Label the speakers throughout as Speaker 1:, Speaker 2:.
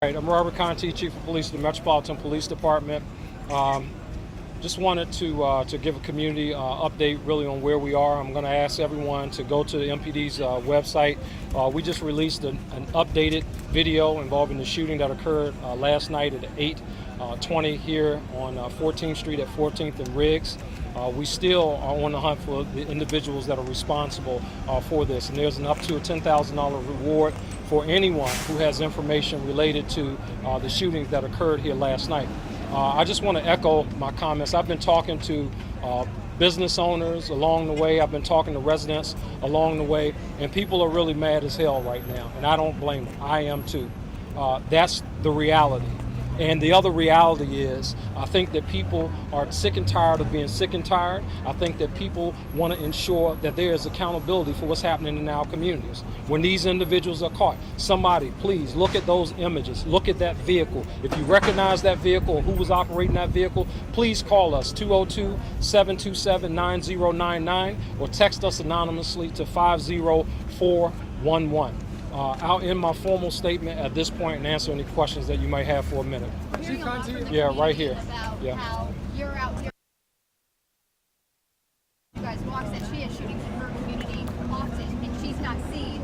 Speaker 1: Right, I'm Robert Contee, Chief of Police of the Metropolitan Police Department. Just wanted to give a community update really on where we are. I'm going to ask everyone to go to the MPD's website. We just released an updated video involving the shooting that occurred last night at 8:20 here on 14th Street at 14th and Riggs. We still are on the hunt for the individuals that are responsible for this, and there's an up to a $10,000 reward for anyone who has information related to the shootings that occurred here last night. I just want to echo my comments. I've been talking to business owners along the way. I've been talking to residents along the way, and people are really mad as hell right now, and I don't blame them. I am too. That's the reality. And the other reality is, I think that people are sick and tired of being sick and tired. I think that people want to ensure that there is accountability for what's happening in our communities. When these individuals are caught, somebody, please look at those images, look at that vehicle. If you recognize that vehicle or who was operating that vehicle, please call us 202-727-9099 or text us anonymously to 50411. I'll end my formal statement at this point and answer any questions that you might have for a minute. Yeah, right here. Yeah.
Speaker 2: How you're out here. You guys watch that she has shootings in her community often, and she's not seeing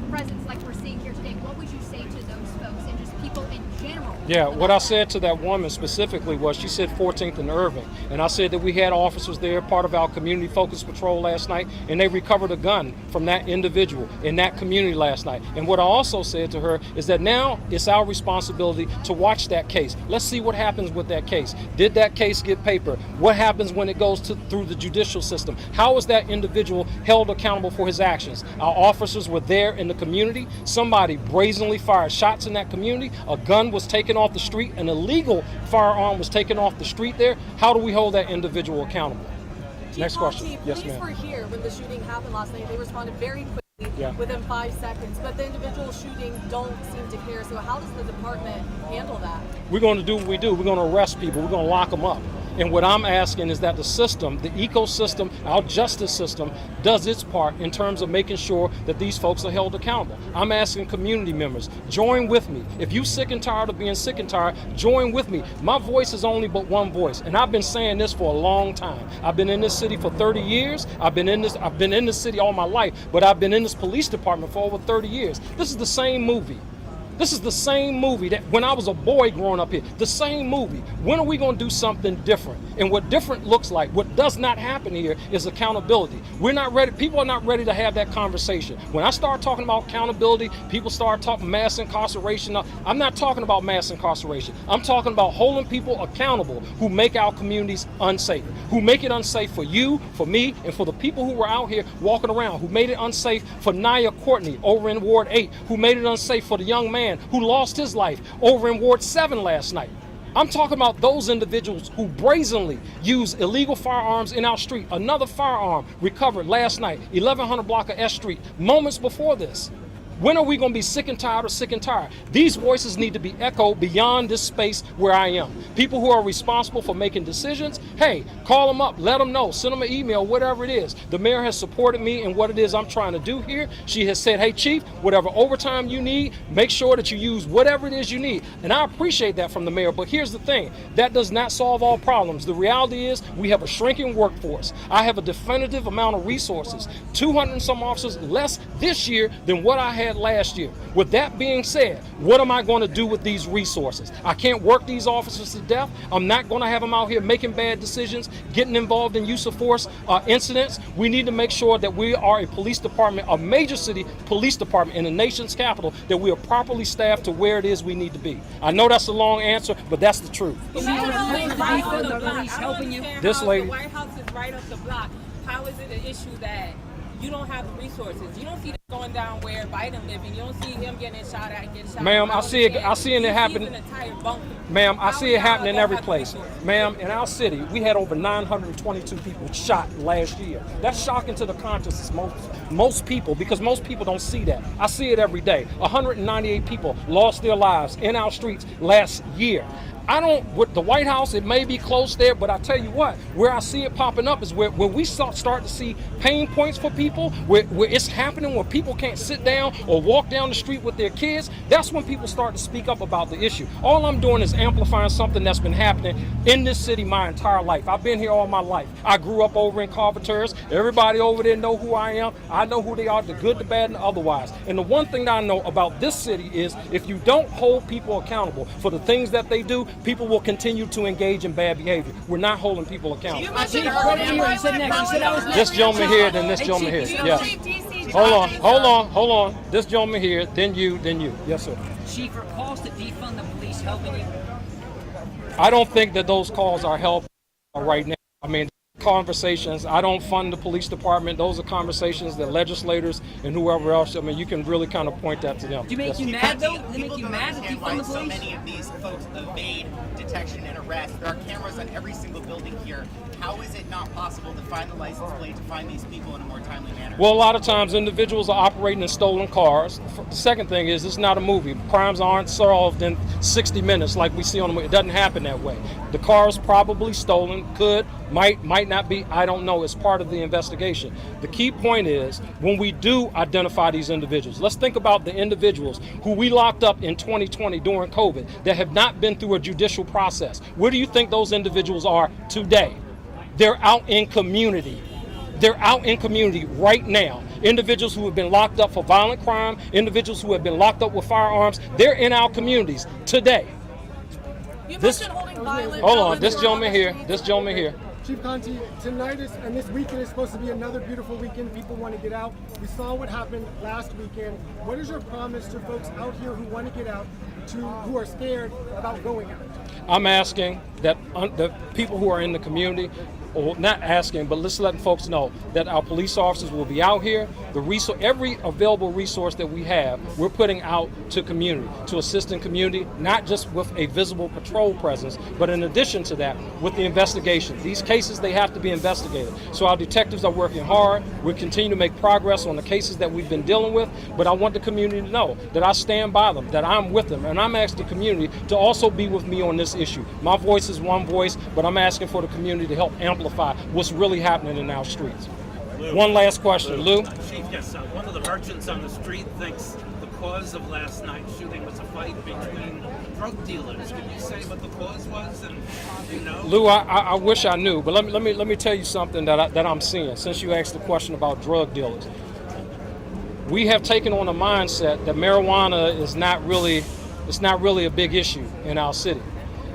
Speaker 2: presence like we're seeing here today. What would you say to those folks and just people in general?
Speaker 1: Yeah, what I said to that woman specifically was, she said 14th and Irving, and I said that we had officers there, part of our community focus patrol last night, and they recovered a gun from that individual in that community last night. And what I also said to her is that now it's our responsibility to watch that case. Let's see what happens with that case. Did that case get paper? What happens when it goes through the judicial system? How is that individual held accountable for his actions? Our officers were there in the community. Somebody brazenly fired shots in that community. A gun was taken off the street. An illegal firearm was taken off the street there. How do we hold that individual accountable? Next question.
Speaker 3: Yes, ma'am. Police were here when the shooting happened last night. They responded very quickly, within 5 seconds. But the individual shooting don't seem to care. So how does the department handle that?
Speaker 1: We're going to do what we do. We're going to arrest people. We're going to lock them up. And what I'm asking is that the system, the ecosystem, our justice system, does its part in terms of making sure that these folks are held accountable. I'm asking community members, join with me. If you're sick and tired of being sick and tired, join with me. My voice is only but one voice, and I've been saying this for a long time. I've been in this city for 30 years. I've been in this city all my life, but I've been in this police department for over 30 years. This is the same movie. This is the same movie that when I was a boy growing up here, the same movie. When are we going to do something different? And what different looks like, what does not happen here is accountability. We're not ready. People are not ready to have that conversation. When I start talking about accountability, people start talking mass incarceration. I'm not talking about mass incarceration. I'm talking about holding people accountable who make our communities unsafe, who make it unsafe for you, for me, and for the people who were out here walking around, who made it unsafe for Nia Courtney over in Ward 8, who made it unsafe for the young man who lost his life over in Ward 7 last night. I'm talking about those individuals who brazenly use illegal firearms in our street. Another firearm recovered last night, 1100 block of S Street, moments before this. When are we going to be sick and tired or sick and tired? These voices need to be echoed beyond this space where I am. People who are responsible for making decisions, hey, call them up, let them know, send them an email, whatever it is. The mayor has supported me in what it is I'm trying to do here. She has said, hey, Chief, whatever overtime you need, make sure that you use whatever it is you need. And I appreciate that from the mayor, but here's the thing. That does not solve all problems. The reality is we have a shrinking workforce. I have a definitive amount of resources, 200 and some officers less this year than what I had last year. With that being said, what am I going to do with these resources? I can't work these officers to death. I'm not going to have them out here making bad decisions, getting involved in use of force incidents. We need to make sure that we are a police department, a major city police department in the nation's capital, that we are properly staffed to where it is we need to be. I know that's a long answer, but that's the truth.
Speaker 3: This
Speaker 1: lady.
Speaker 4: The White House is right up the block. How is it an issue that you don't have the resources? You don't see this going down where Biden living. You don't see him getting shot at, getting shot.
Speaker 1: Ma'am, I see it happen. Ma'am, I see it happening every place. Ma'am, in our city, we had over 922 people shot last year. That's shocking to the conscience of most people, because most people don't see that. I see it every day. 198 people lost their lives in our streets last year. with the White House, it may be close there, but I tell you what, where I see it popping up is where we start to see pain points for people, where it's happening, where people can't sit down or walk down the street with their kids. That's when people start to speak up about the issue. All I'm doing is amplifying something that's been happening in this city my entire life. I've been here all my life. I grew up over in Carpenters. Everybody over there know who I am. I know who they are, the good, the bad, and otherwise. And the one thing that I know about this city is if you don't hold people accountable for the things that they do, people will continue to engage in bad behavior. We're not holding people accountable.
Speaker 3: You mentioned
Speaker 1: This gentleman here, then this gentleman here. Yeah. Hold on. This gentleman here, then you. Yes, sir.
Speaker 5: Chief, are calls to defund the police helping you?
Speaker 1: I don't think that those calls are helping right now. I mean, conversations, I don't fund the police department. Those are conversations that legislators and whoever else, I mean, you can really kind of point that to them.
Speaker 5: Do you make you mad, though? Does it make you mad to defund the police?
Speaker 6: So many of these folks evade detection and arrest. There are cameras on every single building here. How is it not possible to find the license plate, to find these people in a more timely manner?
Speaker 1: Well, a lot of times individuals are operating in stolen cars. The second thing is it's not a movie. Crimes aren't solved in 60 minutes like we see on the movie. It doesn't happen that way. The car is probably stolen, might not be, I don't know. It's part of the investigation. The key point is when we do identify these individuals, let's think about the individuals who we locked up in 2020 during COVID that have not been through a judicial process. Where do you think those individuals are today? They're out in community. They're out in community right now. Individuals who have been locked up for violent crime, individuals who have been locked up with firearms, they're in our communities today. This gentleman here.
Speaker 7: Chief Contee, tonight and this weekend is supposed to be another beautiful weekend. People want to get out. We saw what happened last weekend. What is your promise to folks out here who want to get out, who are scared about going out?
Speaker 1: I'm asking that the people who are in the community, or not asking, but let's let folks know that our police officers will be out here. Every available resource that we have, we're putting out to community, to assist in community, not just with a visible patrol presence, but in addition to that, with the investigation. These cases, they have to be investigated. So our detectives are working hard. We continue to make progress on the cases that we've been dealing with, but I want the community to know that I stand by them, that I'm with them, and I'm asking the community to also be with me on this issue. My voice is one voice, but I'm asking for the community to help amplify what's really happening in our streets.
Speaker 8: Lou.
Speaker 1: One last question, Lou.
Speaker 8: Chief, yes, one of the merchants on the street thinks the cause of last night's shooting was a fight between drug dealers. Can you say what the cause was? And you know,
Speaker 1: Lou, I wish I knew, but let me tell you something that I'm seeing. Since you asked the question about drug dealers, we have taken on a mindset that marijuana is not really a big issue in our city.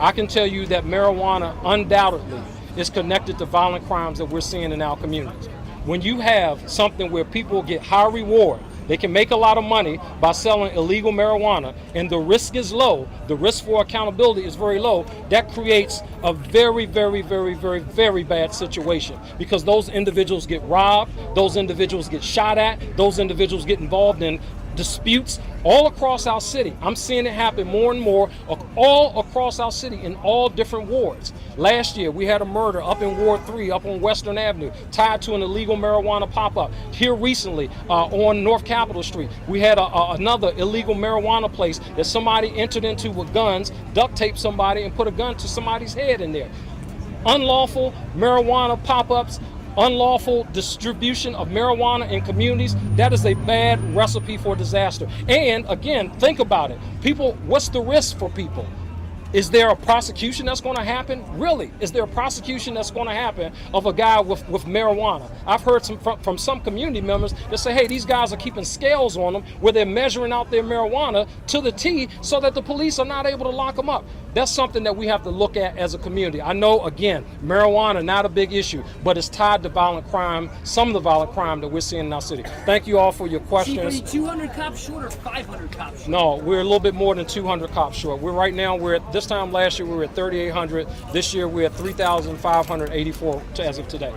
Speaker 1: I can tell you that marijuana undoubtedly is connected to violent crimes that we're seeing in our communities. When you have something where people get high reward, they can make a lot of money by selling illegal marijuana, and the risk is low, the risk for accountability is very low, that creates a very, very, very, very, very bad situation because those individuals get robbed, those individuals get shot at, those individuals get involved in disputes all across our city. I'm seeing it happen more and more all across our city in all different wards. Last year, we had a murder up in Ward 3, up on Western Avenue, tied to an illegal marijuana pop-up. Here recently, on North Capitol Street, we had another illegal marijuana place that somebody entered into with guns, duct taped somebody, and put a gun to somebody's head in there. Unlawful marijuana pop-ups, unlawful distribution of marijuana in communities, that is a bad recipe for disaster. And again, think about it. People, what's the risk for people? Is there a prosecution that's going to happen? Really? Is there a prosecution that's going to happen of a guy with marijuana? I've heard from some community members that say, hey, these guys are keeping scales on them where they're measuring out their marijuana to the T so that the police are not able to lock them up. That's something that we have to look at as a community. I know, again, marijuana, not a big issue, but it's tied to violent crime, some of the violent crime that we're seeing in our city. Thank you all for your questions.
Speaker 5: Chief, are you 200 cops short or 500 cops short?
Speaker 1: No, we're a little bit more than 200 cops short. This time last year we were at 3,800. This year we're at 3,584 as of today.